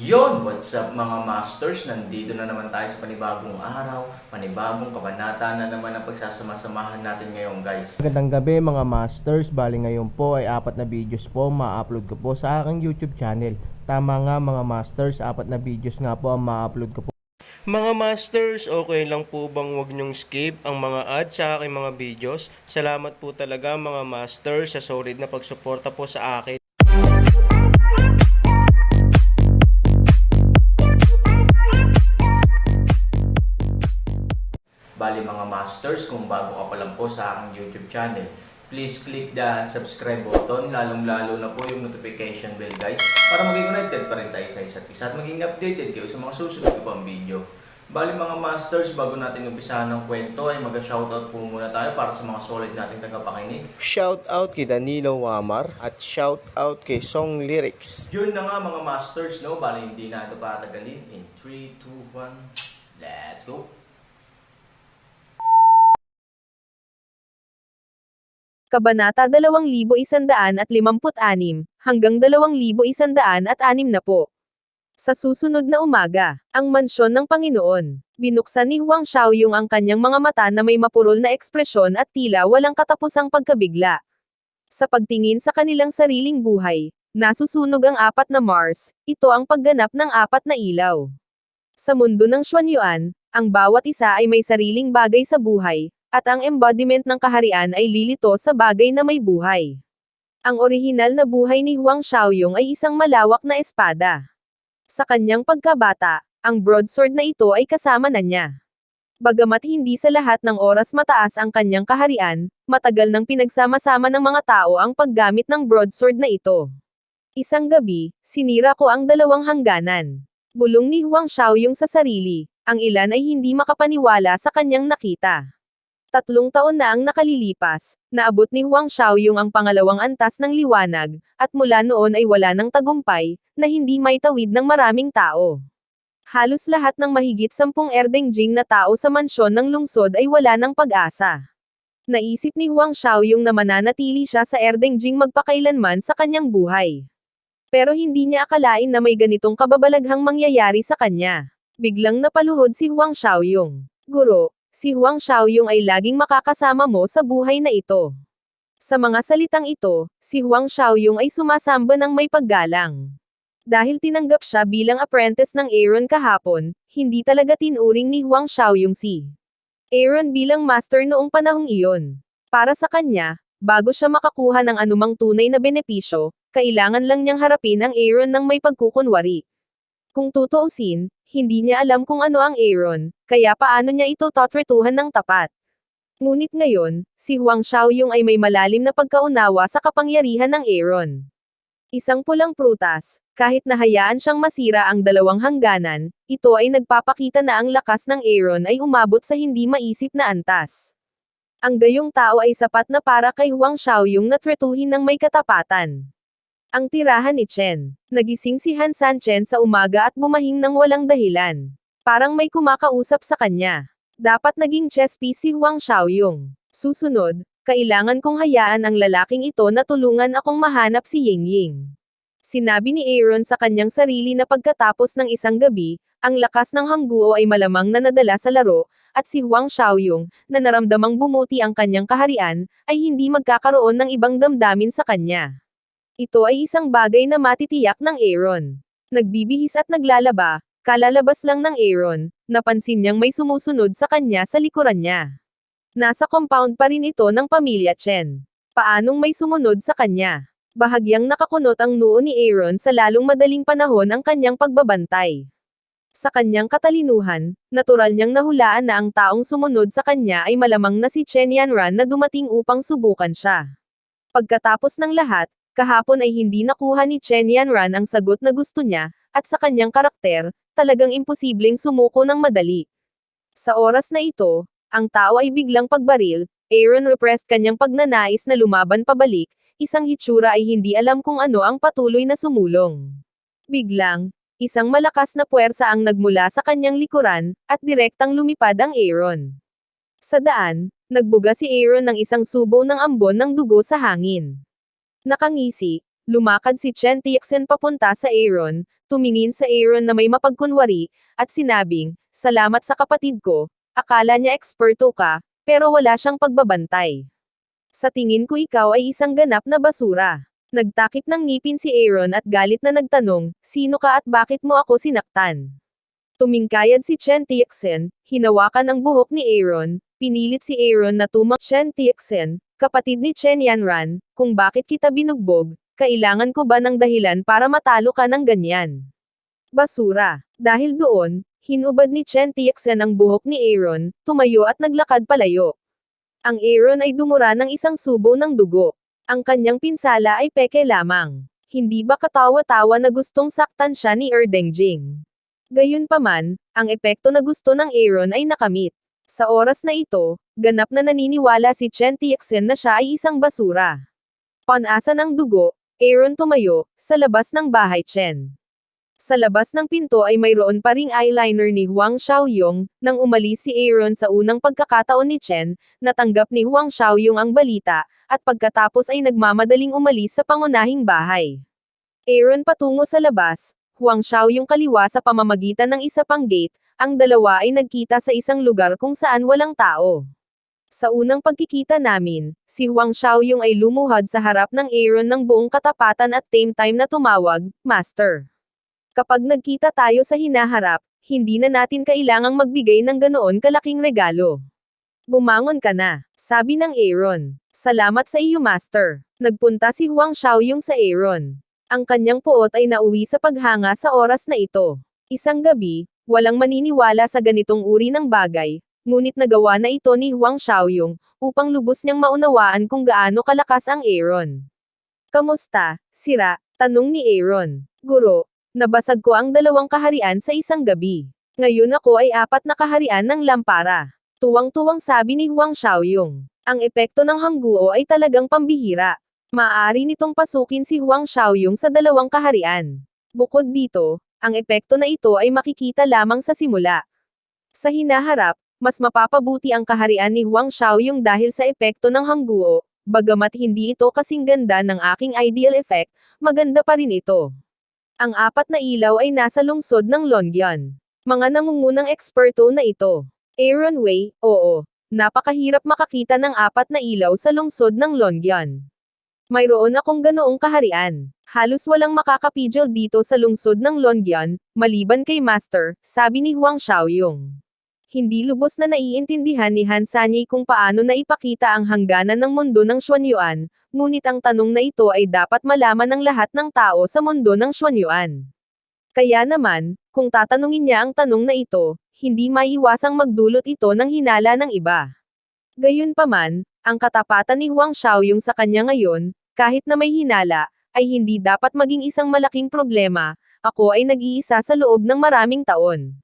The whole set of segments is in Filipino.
What's up mga masters? Nandito na naman tayo sa panibagong araw, panibagong kabanata na naman ang pagsasama-samahan natin ngayon guys. Magandang gabi mga masters, bali ngayon po ay 4 na videos po ma-upload ko po sa aking YouTube channel. Tama nga mga masters, 4 na videos nga po ang ma-upload ko po. Mga masters, okay lang po bang wag nyong skip ang mga ads sa aking mga videos? Salamat po talaga mga masters sa solid na pagsuporta po sa akin. Bali mga masters, kung bago ka pa lang po sa aking YouTube channel, please click the subscribe button, lalong-lalo na po yung notification bell guys, para maging connected pa rin tayo sa isa't isa at maging updated kayo sa mga susunod ko pang video. Bali mga masters, bago natin umpisahan ng kwento ay mag-shoutout po muna tayo para sa mga solid nating tagapakinig. Shoutout kay Danilo Wamar at shoutout kay Song Lyrics. Yun na nga mga masters, no? Bali hindi na ito patagalin. In 3, 2, 1, let's go! Kabanata 2156 hanggang 2160 na po. Sa susunod na umaga, ang mansyon ng Panginoon, binuksan ni Huang Xiaoyong ang kanyang mga mata na may mapurol na ekspresyon at tila walang katapusang pagkabigla. Sa pagtingin sa kanilang sariling buhay, nasusunog ang 4 na Mars, ito ang pagganap ng 4 na ilaw. Sa mundo ng Xuanyuan, ang bawat isa ay may sariling bagay sa buhay, at ang embodiment ng kaharian ay lilito sa bagay na may buhay. Ang orihinal na buhay ni Huang Xiaoyong ay isang malawak na espada. Sa kanyang pagkabata, ang broadsword na ito ay kasama na niya. Bagamat hindi sa lahat ng oras mataas ang kanyang kaharian, matagal nang pinagsama-sama ng mga tao ang paggamit ng broadsword na ito. Isang gabi, sinira ko ang 2 hangganan. Bulong ni Huang Xiaoyong sa sarili, ang ilan ay hindi makapaniwala sa kanyang nakita. 3 taon na ang nakalilipas, naabot ni Huang Xiaoyong ang pangalawang antas ng liwanag, at mula noon ay wala ng tagumpay, na hindi maitawid ng maraming tao. Halos lahat ng mahigit 10 Erdengjing na tao sa mansyon ng lungsod ay wala ng pag-asa. Naisip ni Huang Xiaoyong na mananatili siya sa Erdengjing magpakailanman sa kanyang buhay. Pero hindi niya akalain na may ganitong kababalaghang mangyayari sa kanya. Biglang napaluhod si Huang Xiaoyong. Guro, si Huang Xiaoyong ay laging makakasama mo sa buhay na ito. Sa mga salitang ito, si Huang Xiaoyong ay sumasamba ng may paggalang. Dahil tinanggap siya bilang apprentice ng Aaron kahapon, hindi talaga tinuring ni Huang Xiaoyong si Aaron bilang master noong panahong iyon. Para sa kanya, bago siya makakuha ng anumang tunay na benepisyo, kailangan lang niyang harapin ang Aaron ng may pagkukunwari. Kung tutuusin, hindi niya alam kung ano ang Aaron, kaya paano niya ito totretuhan ng tapat. Ngunit ngayon, si Huang Xiaoyong ay may malalim na pagkaunawa sa kapangyarihan ng Aaron. Isang pulang prutas, kahit nahayaan siyang masira ang 2 hangganan, ito ay nagpapakita na ang lakas ng Aaron ay umabot sa hindi maisip na antas. Ang gayong tao ay sapat na para kay Huang Xiaoyong na tretuhin ng may katapatan. Ang tirahan ni Chen. Nagising si Han San Chen sa umaga at bumahing ng walang dahilan. Parang may kumakausap sa kanya. Dapat naging chess piece si Huang Xiaoyong. Susunod, kailangan kong hayaan ang lalaking ito na tulungan akong mahanap si Yingying. Sinabi ni Aaron sa kanyang sarili na pagkatapos ng isang gabi, ang lakas ng hangguo ay malamang na nadala sa laro, at si Huang Xiaoyong, na naramdamang bumuti ang kanyang kaharian, ay hindi magkakaroon ng ibang damdamin sa kanya. Ito ay isang bagay na matitiyak ng Aaron. Nagbibihis at naglalaba, kalalabas lang ng Aaron, napansin niyang may sumusunod sa kanya sa likuran niya. Nasa compound pa rin ito ng pamilya Chen. Paanong may sumunod sa kanya? Bahagyang nakakunot ang noo ni Aaron sa lalong madaling panahon ang kanyang pagbabantay. Sa kanyang katalinuhan, natural niyang nahulaan na ang taong sumunod sa kanya ay malamang na si Chen Yanran na dumating upang subukan siya. Pagkatapos ng lahat, kahapon ay hindi nakuha ni Chen Yanran ang sagot na gusto niya, at sa kanyang karakter, talagang imposibleng sumuko ng madali. Sa oras na ito, ang tao ay biglang pagbaril, Aaron repressed kanyang pagnanais na lumaban pabalik, isang hitsura ay hindi alam kung ano ang patuloy na sumulong. Biglang, isang malakas na puwersa ang nagmula sa kanyang likuran, at direktang lumipad ang Aaron. Sa daan, nagbuga si Aaron ng isang subo ng ambon ng dugo sa hangin. Nakangisi, Lumakad si Chen Tianxian papunta sa Aaron, tumingin sa Aaron na may mapagkunwari, at sinabing, "Salamat sa kapatid ko, akala niya eksperto ka, pero wala siyang pagbabantay. Sa tingin ko ikaw ay isang ganap na basura." Nagtakip ng ngipin si Aaron at galit na nagtanong, "Sino ka at bakit mo ako sinaktan?" Tumingkayad si Chen Tianxian, hinawakan ang buhok ni Aaron, pinilit si Aaron na Chen Tianxian, kapatid ni Chen Yanran, kung bakit kita binugbog, kailangan ko ba ng dahilan para matalo ka ng ganyan? Basura. Dahil doon, hinubad ni Chen Tianxian ang buhok ni Aaron, tumayo at naglakad palayo. Ang Aaron ay dumura ng isang subo ng dugo. Ang kanyang pinsala ay peke lamang. Hindi ba katawa-tawa na gustong saktan siya ni Dengjing? Gayunpaman, ang epekto na gusto ng Aaron ay nakamit. Sa oras na ito, ganap na naniniwala si Chen Tianxian na siya ay isang basura. Panasa ng dugo, Aaron tumayo, sa labas ng bahay Chen. Sa labas ng pinto ay mayroon pa ring eyeliner ni Huang Xiaoyong. Nang umalis si Aaron sa unang pagkakataon ni Chen, natanggap ni Huang Xiaoyong ang balita, at pagkatapos ay nagmamadaling umalis sa pangunahing bahay. Aaron patungo sa labas, Huang Xiaoyong kaliwa sa pamamagitan ng isa pang gate, ang dalawa ay nagkita sa isang lugar kung saan walang tao. Sa unang pagkikita namin, si Huang Xiaoyong ay lumuhad sa harap ng Aaron ng buong katapatan at same time na tumawag, "Master." Kapag nagkita tayo sa hinaharap, hindi na natin kailangang magbigay ng ganoon kalaking regalo. "Bumangon ka na," sabi ng Aaron. "Salamat sa iyo, Master." Nagpunta si Huang Xiaoyong sa Aaron. Ang kanyang puot ay nauwi sa paghanga sa oras na ito. Isang gabi, walang maniniwala sa ganitong uri ng bagay, ngunit nagawa na ito ni Huang Xiaoyong, upang lubos niyang maunawaan kung gaano kalakas ang Aaron. "Kamusta, sira?" tanong ni Aaron. "Guro, nabasag ko ang 2 kaharian sa isang gabi. Ngayon ako ay 4 na kaharian ng lampara." Tuwang-tuwang sabi ni Huang Xiaoyong. Ang epekto ng hangguo ay talagang pambihira. Maaari nitong pasukin si Huang Xiaoyong sa 2 kaharian. Bukod dito, ang epekto na ito ay makikita lamang sa simula. Sa hinaharap, mas mapapabuti ang kaharian ni Huang Xiaoyong dahil sa epekto ng hangguo. Bagamat hindi ito kasing ganda ng aking ideal effect, maganda pa rin ito. Ang 4 na ilaw ay nasa lungsod ng Longyan. Mga nangungunang eksperto na ito. Aaron Wei, oo. Napakahirap makakita ng 4 na ilaw sa lungsod ng Longyan. Mayroon akong ganoong kaharian. Halos walang makakapigil dito sa lungsod ng Longyan, maliban kay Master, sabi ni Huang Xiaoyong. Hindi lubos na naiintindihan ni Han Sanyi kung paano na ipakita ang hangganan ng mundo ng Xuanyuan, ngunit ang tanong na ito ay dapat malaman ng lahat ng tao sa mundo ng Xuanyuan. Kaya naman, kung tatanungin niya ang tanong na ito, hindi maiiwasang magdulot ito ng hinala ng iba. Gayunpaman, ang katapatan ni Huang Xiaoyong sa kanya ngayon, kahit na may hinala, ay hindi dapat maging isang malaking problema. Ako ay nag-iisa sa loob ng maraming taon.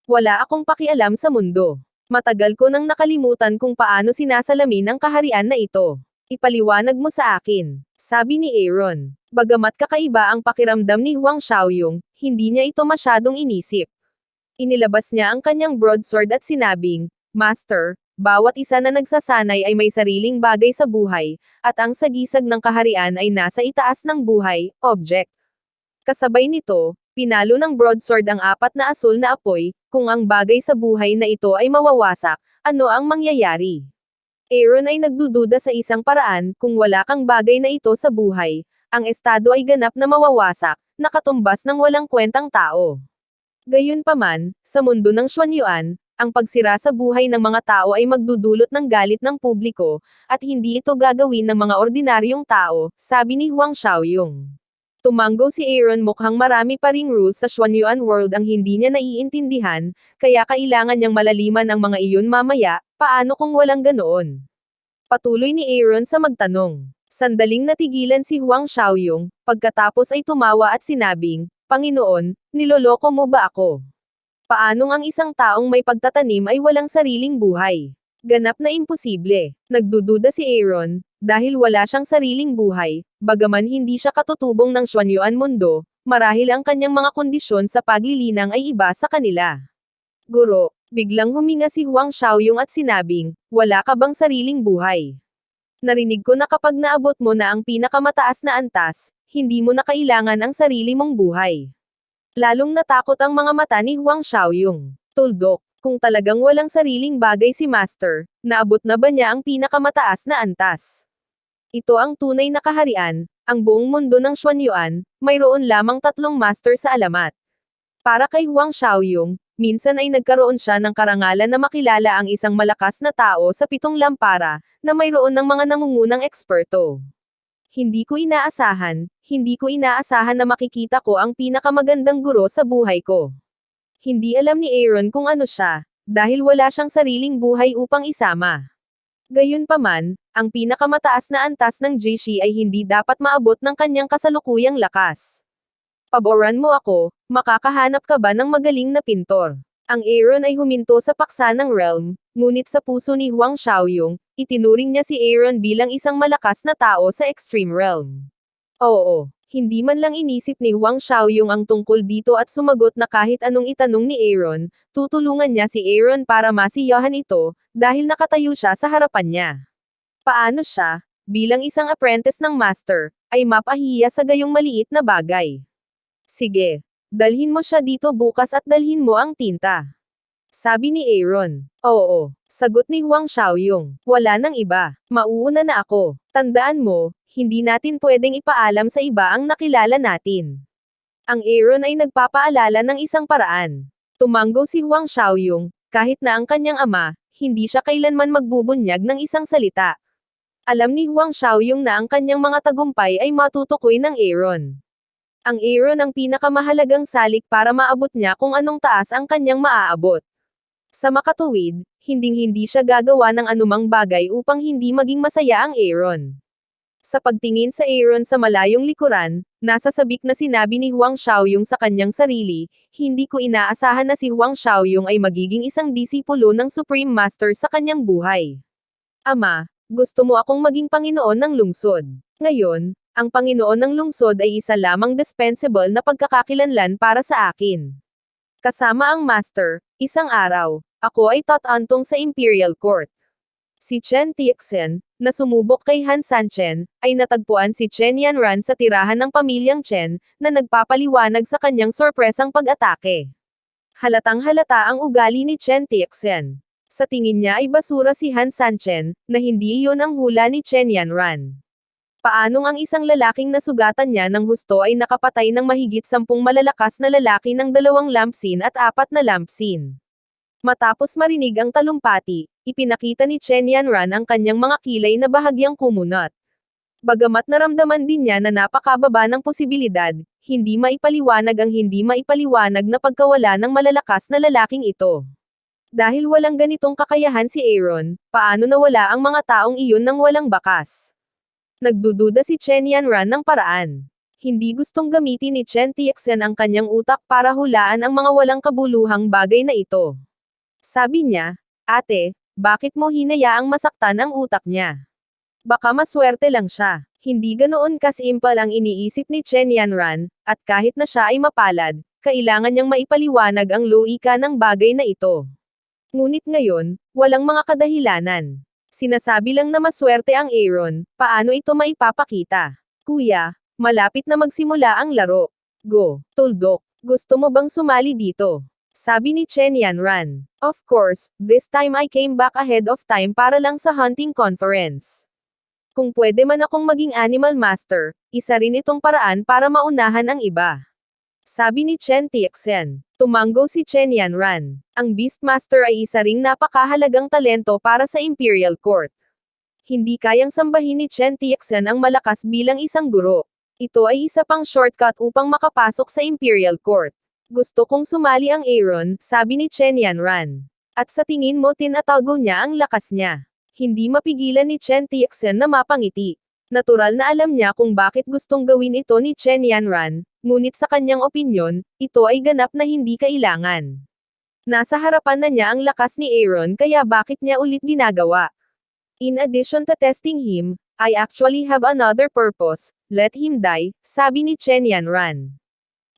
Wala akong pakialam sa mundo. Matagal ko nang nakalimutan kung paano sinasalamin ang kaharian na ito. Ipaliwanag mo sa akin, sabi ni Aaron. Bagamat kakaiba ang pakiramdam ni Huang Xiaoyong, hindi niya ito masyadong inisip. Inilabas niya ang kanyang broadsword at sinabing, "Master, bawat isa na nagsasanay ay may sariling bagay sa buhay, at ang sagisag ng kaharian ay nasa itaas ng buhay, object." Kasabay nito, pinalo ng broadsword ang 4 na asul na apoy. Kung ang bagay sa buhay na ito ay mawawasak, ano ang mangyayari? Aaron ay nagdududa sa isang paraan, kung wala kang bagay na ito sa buhay, ang estado ay ganap na mawawasak, nakatumbas ng walang kwentang tao. Gayunpaman, sa mundo ng Xuanyuan, ang pagsira sa buhay ng mga tao ay magdudulot ng galit ng publiko, at hindi ito gagawin ng mga ordinaryong tao, sabi ni Huang Xiaoyong. Tumango si Aaron, mukhang marami pa ring rules sa Xuanyuan world ang hindi niya naiintindihan, kaya kailangan niyang malaliman ang mga iyon mamaya. Paano kung walang ganoon? Patuloy ni Aaron sa magtanong. Sandaling natigilan si Huang Xiaoyong, pagkatapos ay tumawa at sinabing, "Panginoon, niloloko mo ba ako? Paanong ang isang taong may pagtatanim ay walang sariling buhay?" Ganap na imposible. Nagdududa si Aaron, dahil wala siyang sariling buhay, bagaman hindi siya katutubong ng Xuanyuan mundo, marahil ang kanyang mga kondisyon sa paglilinang ay iba sa kanila. "Guro," biglang huminga si Huang Xiaoyong at sinabing, "Wala ka bang sariling buhay? Narinig ko na kapag naabot mo na ang pinakamataas na antas, hindi mo na kailangan ang sarili mong buhay. Lalong natakot ang mga mata ni Huang Xiaoyong. Tuldok, kung talagang walang sariling bagay si Master, naabot na ba niya ang pinakamataas na antas? Ito ang tunay na kaharian, ang buong mundo ng Xuanyuan, mayroon lamang 3 master sa alamat. Para kay Huang Xiaoyong, minsan ay nagkaroon siya ng karangalan na makilala ang isang malakas na tao sa 7 lampara, na mayroon ng mga nangungunang eksperto. Hindi ko inaasahan na makikita ko ang pinakamagandang guro sa buhay ko. Hindi alam ni Aaron kung ano siya, dahil wala siyang sariling buhay upang isama. Gayunpaman, ang pinakamataas na antas ng Jishi ay hindi dapat maabot ng kanyang kasalukuyang lakas. Paboran mo ako, makakahanap ka ba ng magaling na pintor? Ang Aaron ay huminto sa paksa ng realm, ngunit sa puso ni Huang Xiaoyong, itinuring niya si Aaron bilang isang malakas na tao sa extreme realm. Oo, hindi man lang inisip ni Huang Xiaoyong ang tungkol dito at sumagot na kahit anong itanong ni Aaron, tutulungan niya si Aaron para masiyahan ito, dahil nakatayo siya sa harapan niya. Paano siya, bilang isang apprentice ng master, ay mapahiya sa gayong maliit na bagay? Sige, dalhin mo siya dito bukas at dalhin mo ang tinta. Sabi ni Aaron. Oo, sagot ni Huang Xiaoyong. Wala nang iba, mauuna na ako. Tandaan mo, hindi natin pwedeng ipaalam sa iba ang nakilala natin. Ang Aaron ay nagpapaalala ng isang paraan. Tumanggo si Huang Xiaoyong, kahit na ang kanyang ama, hindi siya kailanman magbubunyag ng isang salita. Alam ni Huang Xiaoyong na ang kanyang mga tagumpay ay matutukoy ng Aaron. Ang Aaron ang pinakamahalagang salik para maabot niya kung anong taas ang kanyang maaabot. Sa makatuwid, hinding-hindi siya gagawa ng anumang bagay upang hindi maging masaya ang Aaron. Sa pagtingin sa Aaron sa malayong likuran, nasa sabik na sinabi ni Huang Xiaoyong sa kanyang sarili, hindi ko inaasahan na si Huang Xiaoyong ay magiging isang disipulo ng Supreme Master sa kanyang buhay. Ama, gusto mo akong maging Panginoon ng lungsod. Ngayon, ang Panginoon ng lungsod ay isa lamang dispensable na pagkakakilanlan para sa akin. Kasama ang Master, isang araw, ako ay tatantong sa Imperial Court. Si Chen Tixen, na sumubok kay Han Sanchen, ay natagpuan si Chen Yanran sa tirahan ng pamilyang Chen, na nagpapaliwanag sa kanyang sorpresang pag-atake. Halatang halata ang ugali ni Chen Tixen. Sa tingin niya ay basura si Han Sanchen, na hindi iyon ang hula ni Chen Yanran. Paanong ang isang lalaking nasugatan niya ng husto ay nakapatay ng mahigit 10 malalakas na lalaki ng 2 lampsin at 4 na lampsin? Matapos marinig ang talumpati, ipinakita ni Chen Yanran ang kanyang mga kilay na bahagyang kumunot. Bagamat naramdaman din niya na napakababa ng posibilidad, hindi maipaliwanag ang hindi maipaliwanag na pagkawala ng malalakas na lalaking ito. Dahil walang ganitong kakayahan si Aaron, paano nawala ang mga taong iyon nang walang bakas? Nagdududa si Chen Yanran ng paraan. Hindi gustong gamitin ni Chen Tixen ang kanyang utak para hulaan ang mga walang kabuluhang bagay na ito. Sabi niya, ate, bakit mo hinayaang masaktan ang utak niya? Baka maswerte lang siya. Hindi ganoon kasimple ang iniisip ni Chen Yanran, at kahit na siya ay mapalad, kailangan niyang maipaliwanag ang loika ng bagay na ito. Ngunit ngayon, walang mga kadahilanan. Sinasabi lang na maswerte ang Aaron, paano ito maipapakita? Kuya, malapit na magsimula ang laro. Go, tuldok. Gusto mo bang sumali dito? Sabi ni Chen Yanran. Of course, this time I came back ahead of time para lang sa hunting conference. Kung pwede man akong maging animal master, isa rin itong paraan para maunahan ang iba. Sabi ni Chen Tixen. Tumanggo si Chen Yanran. Ang Beastmaster ay isa ring napakahalagang talento para sa Imperial Court. Hindi kayang sambahin ni Chen Tixen ang malakas bilang isang guro. Ito ay isa pang shortcut upang makapasok sa Imperial Court. Gusto kong sumali ang Aaron, sabi ni Chen Yanran. At sa tingin mo tinatago niya ang lakas niya. Hindi mapigilan ni Chen Tixen na mapangiti. Natural na alam niya kung bakit gustong gawin ito ni Chen Yanran, ngunit sa kanyang opinyon, ito ay ganap na hindi kailangan. Nasa harapan na niya ang lakas ni Aaron kaya bakit niya ulit ginagawa? In addition to testing him, I actually have another purpose, let him die, sabi ni Chen Yanran.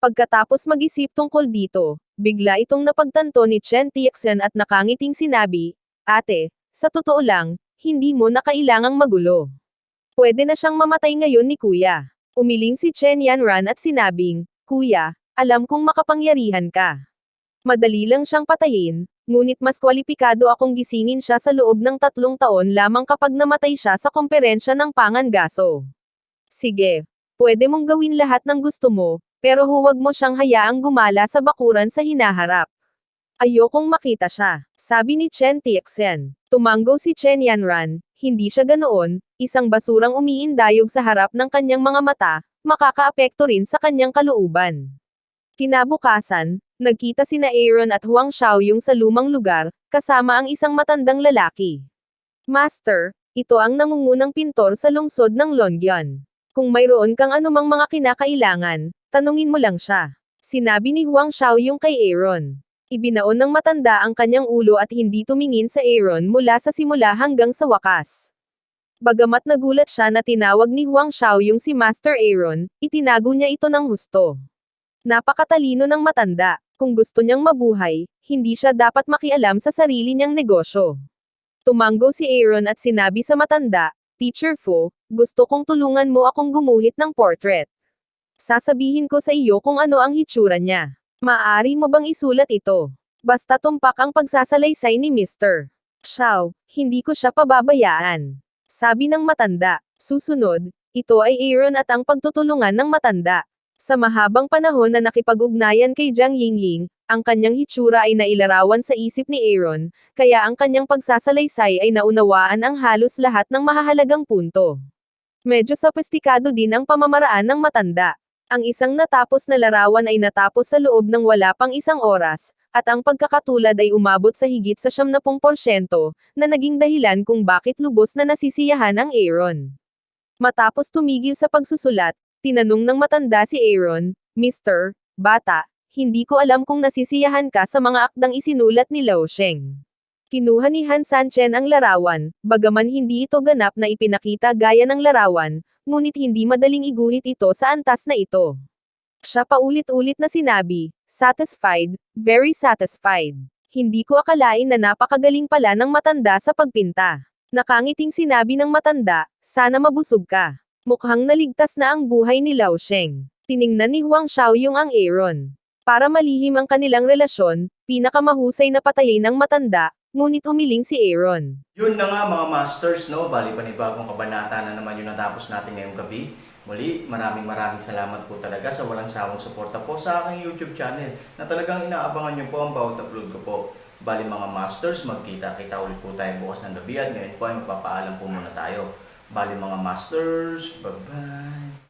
Pagkatapos mag-isip tungkol dito, bigla itong napagtanto ni Chen Tixen at nakangiting sinabi, ate, sa totoo lang, hindi mo na kailangang magulo. Pwede na siyang mamatay ngayon ni kuya. Umiling si Chen Yanran at sinabing, Kuya, alam kong makapangyarihan ka. Madali lang siyang patayin, ngunit mas kwalipikado akong gisingin siya sa loob ng 3 taon lamang kapag namatay siya sa komperensya ng Pangangaso. Sige, pwede mong gawin lahat ng gusto mo, pero huwag mo siyang hayaang gumala sa bakuran sa hinaharap. Ayokong makita siya, sabi ni Chen Tianxian. Tumanggo si Chen Yanran, hindi siya ganoon, isang basurang umiindayog sa harap ng kanyang mga mata, makakaapekto rin sa kanyang kalooban. Kinabukasan, nagkita sina Aaron at Huang Xiaoyong sa lumang lugar, kasama ang isang matandang lalaki. Master, ito ang nangungunang pintor sa lungsod ng Longyan. Kung mayroon kang anumang mga kinakailangan, tanungin mo lang siya. Sinabi ni Huang Xiaoyong kay Aaron. Ibinaon ng matanda ang kanyang ulo at hindi tumingin sa Aaron mula sa simula hanggang sa wakas. Bagamat nagulat siya na tinawag ni Huang Xiaoyong si Master Aaron, itinago niya ito ng husto. Napakatalino ng matanda. Kung gusto niyang mabuhay, hindi siya dapat makialam sa sarili niyang negosyo. Tumanggo si Aaron at sinabi sa matanda, Teacher Fu, gusto kong tulungan mo akong gumuhit ng portrait. Sasabihin ko sa iyo kung ano ang hitsura niya. Maaari mo bang isulat ito? Basta tumpak ang pagsasalaysay ni Mr. Xiao, hindi ko siya pababayaan. Sabi ng matanda. Susunod, ito ay Aaron at ang pagtutulungan ng matanda. Sa mahabang panahon na nakipag-ugnayan kay Jiang Yingling, ang kanyang hitsura ay nailarawan sa isip ni Aaron, kaya ang kanyang pagsasalaysay ay naunawaan ang halos lahat ng mahahalagang punto. Medyo sophisticado din ang pamamaraan ng matanda. Ang isang natapos na larawan ay natapos sa loob ng wala pang 1 oras, at ang pagkakatulad ay umabot sa higit sa 70% na naging dahilan kung bakit lubos na nasisiyahan ang Aaron. Matapos tumigil sa pagsusulat, tinanong ng matanda si Aaron, Mr. Bata, hindi ko alam kung nasisiyahan ka sa mga akdang isinulat ni Lao Sheng. Kinuha ni Han Sanchen ang larawan, bagaman hindi ito ganap na ipinakita gaya ng larawan, ngunit hindi madaling iguhit ito sa antas na ito. Siya paulit-ulit na sinabi, satisfied, very satisfied. Hindi ko akalain na napakagaling pala ng matanda sa pagpinta. Nakangiting sinabi ng matanda, sana mabusog ka. Mukhang naligtas na ang buhay ni Lao Sheng. Tiningnan ni Huang Xiaoyong ang Aaron. Para malihim ang kanilang relasyon, pinakamahusay na patayin ng matanda, ngunit umiling si Aaron. Yun na nga mga masters, no? Bali panibagong kabanata na naman yung natapos natin ngayong gabi. Muli, maraming salamat po talaga sa walang sawang suporta po sa aking YouTube channel na talagang inaabangan nyo po ang bawat upload ko po. Bali mga masters, magkita-kita ulit po tayo bukas ng gabi at ngayon po ay magpapaalam po muna tayo. Bali mga masters, bye-bye!